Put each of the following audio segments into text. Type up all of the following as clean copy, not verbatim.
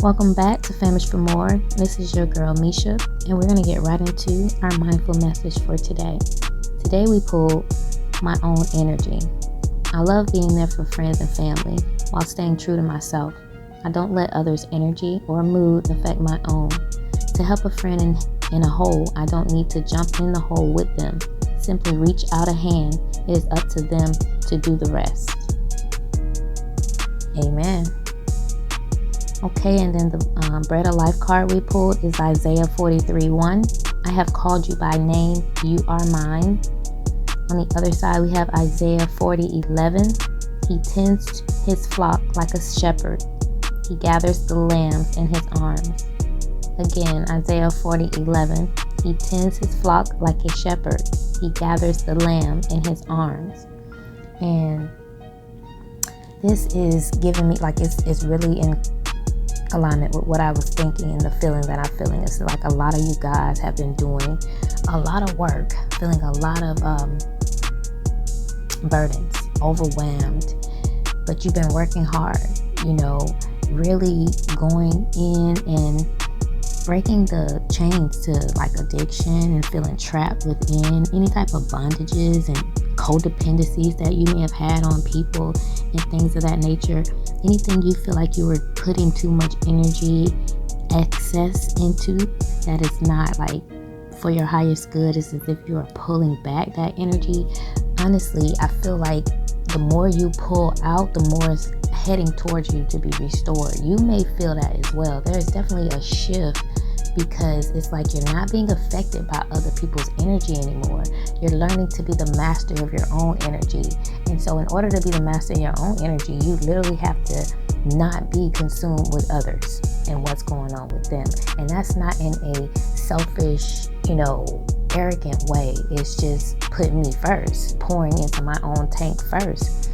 Welcome back to Famished for More. This is your girl Misha, and we're going to get right into our mindful message for today. Today we pulled my own energy. I love being there for friends and family while staying true to myself. I don't let others' energy or mood affect my own. To help a friend in a hole, I don't need to jump in the hole with them. Simply reach out a hand. It is up to them to do the rest. Amen. Okay, and then the Bread of Life card we pulled is Isaiah 43:1. I have called you by name, you are mine. On the other side, we have Isaiah 40:11. He tends his flock like a shepherd. He gathers the lambs in his arms. Again, Isaiah 40:11. He tends his flock like a shepherd. He gathers the lamb in his arms. And this is giving me, like, it's really in alignment with what I was thinking and the feeling that I'm feeling. It's like a lot of you guys have been doing a lot of work, feeling a lot of burdens, overwhelmed, but you've been working hard, really going in and breaking the chains to like addiction and feeling trapped within any type of bondages and codependencies that you may have had on people and things of that nature. Anything you feel like you were putting too much energy, excess into, that is not like for your highest good. It's as if you are pulling back that energy. Honestly, I feel like the more you pull out, the more it's heading towards you to be restored. You may feel that as well. There's definitely a shift because it's like you're not being affected by other people's energy anymore. You're learning to be the master of your own energy. And so in order to be the master of your own energy, you literally have to not be consumed with others and what's going on with them. And that's not in a selfish, arrogant way. It's just putting me first, pouring into my own tank first.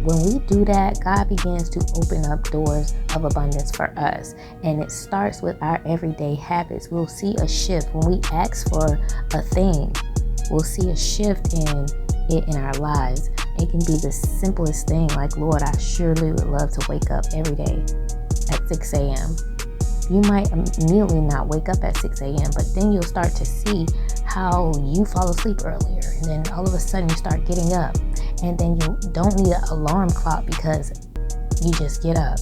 When we do that, God begins to open up doors of abundance for us. And it starts with our everyday habits. We'll see a shift when we ask for a thing. We'll see a shift in it in our lives. It can be the simplest thing, like, Lord, I surely would love to wake up every day at 6 a.m. You might immediately not wake up at 6 a.m., but then you'll start to see how you fall asleep earlier. And then all of a sudden you start getting up. And then you don't need an alarm clock because you just get up.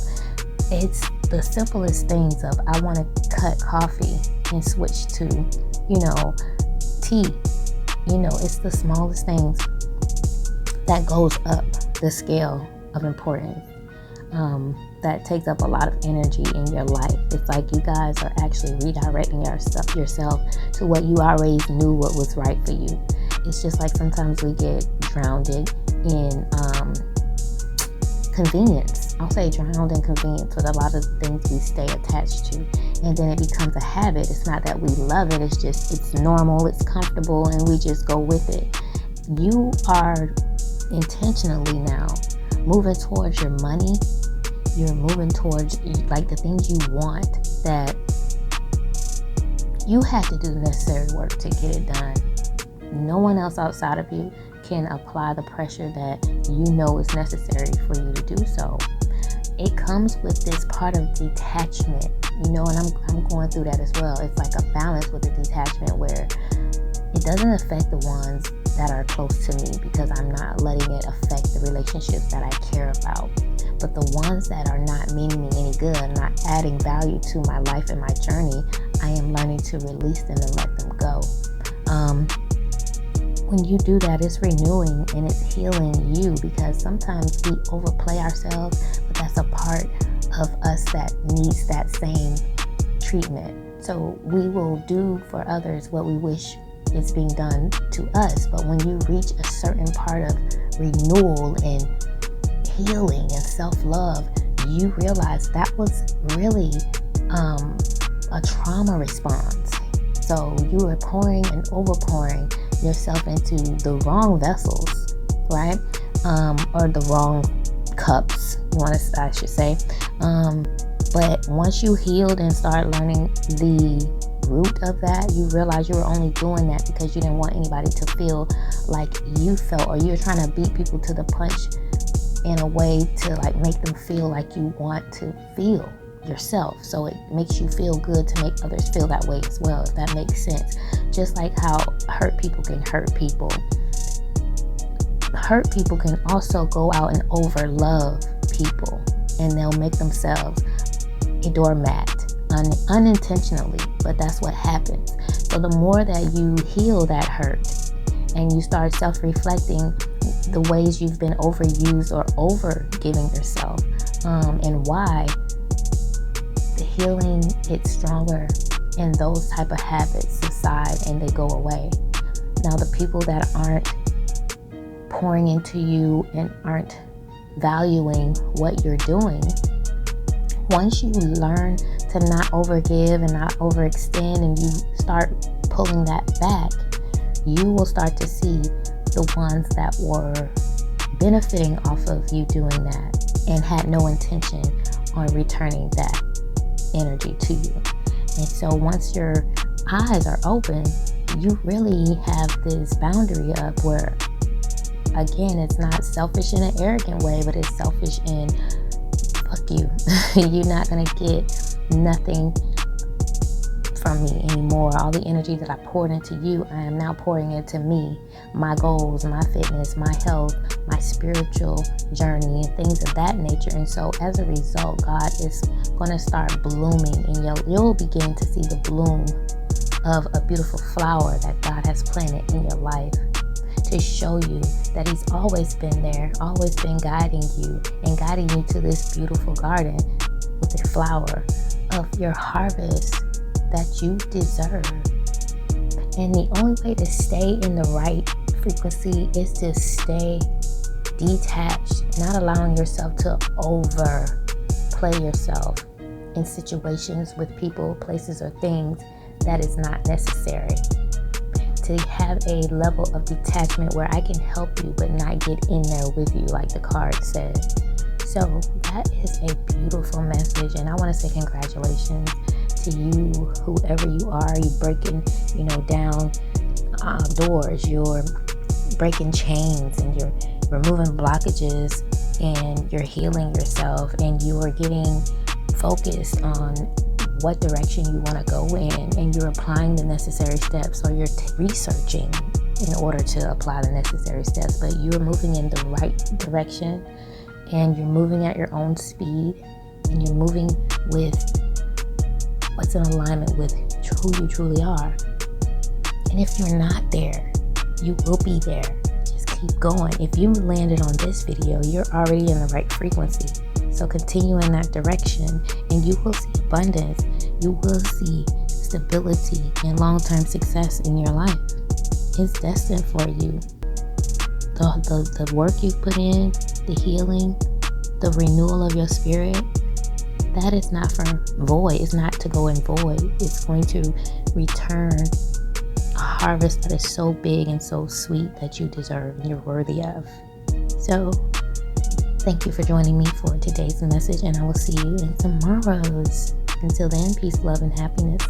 It's the simplest things of, I want to cut coffee and switch to, tea. It's the smallest things that goes up the scale of importance. That takes up a lot of energy in your life. It's like you guys are actually redirecting yourself to what you already knew what was right for you. It's just like sometimes we get drowned in convenience. I'll say drowned in convenience with a lot of things we stay attached to. And then it becomes a habit. It's not that we love it. It's normal, it's comfortable, and we just go with it. You are intentionally now moving towards your money. You're moving towards like the things you want, that you had to do the necessary work to get it done. No one else outside of you can apply the pressure that is necessary for you to do so. It comes with this part of detachment, and I'm going through that as well. It's like a balance with the detachment where it doesn't affect the ones that are close to me because I'm not letting it affect the relationships that I care about. But the ones that are not meaning me any good, not adding value to my life and my journey, I am learning to release them and let them go. When you do that, it's renewing and it's healing you, because sometimes we overplay ourselves, but that's a part of us that needs that same treatment. So we will do for others what we wish is being done to us. But when you reach a certain part of renewal and healing and self-love, you realize that was really a trauma response. So you were pouring and overpouring yourself into the wrong vessels, right? Or the wrong cups, I should say. But once you healed and started learning the root of that, you realize you were only doing that because you didn't want anybody to feel like you felt, or you're trying to beat people to the punch in a way to like make them feel like you want to feel. yourself. So it makes you feel good to make others feel that way as well, if that makes sense. Just like how hurt people can hurt people. Hurt people can also go out and over-love people, and they'll make themselves a doormat unintentionally, but that's what happens. So the more that you heal that hurt and you start self-reflecting the ways you've been overused or over-giving yourself, and why, the healing gets stronger and those type of habits subside and they go away. Now, the people that aren't pouring into you and aren't valuing what you're doing, once you learn to not overgive and not overextend, and you start pulling that back, you will start to see the ones that were benefiting off of you doing that and had no intention on returning that energy to you. And so once your eyes are open, you really have this boundary up where, again, it's not selfish in an arrogant way, but it's selfish in fuck you. You're not gonna get nothing from me anymore. All the energy that I poured into you, I am now pouring into me, my goals, my fitness, my health, my spiritual journey, and things of that nature. And so as a result, God is going to start blooming, and you'll begin to see the bloom of a beautiful flower that God has planted in your life, to show you that He's always been there, always been guiding you and guiding you to this beautiful garden with a flower of your harvest that you deserve. And the only way to stay in the right frequency is to stay detached, not allowing yourself to overplay yourself in situations with people, places, or things that is not necessary. To have a level of detachment where I can help you but not get in there with you, like the card said. So that is a beautiful message, and I want to say congratulations to you, whoever you are. You breaking, down doors. You're breaking chains, and you're removing blockages, and you're healing yourself, and you are getting focused on what direction you want to go in, and you're applying the necessary steps, or you're researching in order to apply the necessary steps, but you're moving in the right direction, and you're moving at your own speed, and you're moving with what's in alignment with who you truly are. And if you're not there, you will be there. Just keep going. If you landed on this video, you're already in the right frequency. So continue in that direction, and you will see abundance. You will see stability and long-term success in your life. It's destined for you. The work you've put in, the healing, the renewal of your spirit, that is not for void. It's not to go in void. It's going to return a harvest that is so big and so sweet that you deserve and you're worthy of. So thank you for joining me for today's message, and I will see you in tomorrow's. Until then, peace, love, and happiness.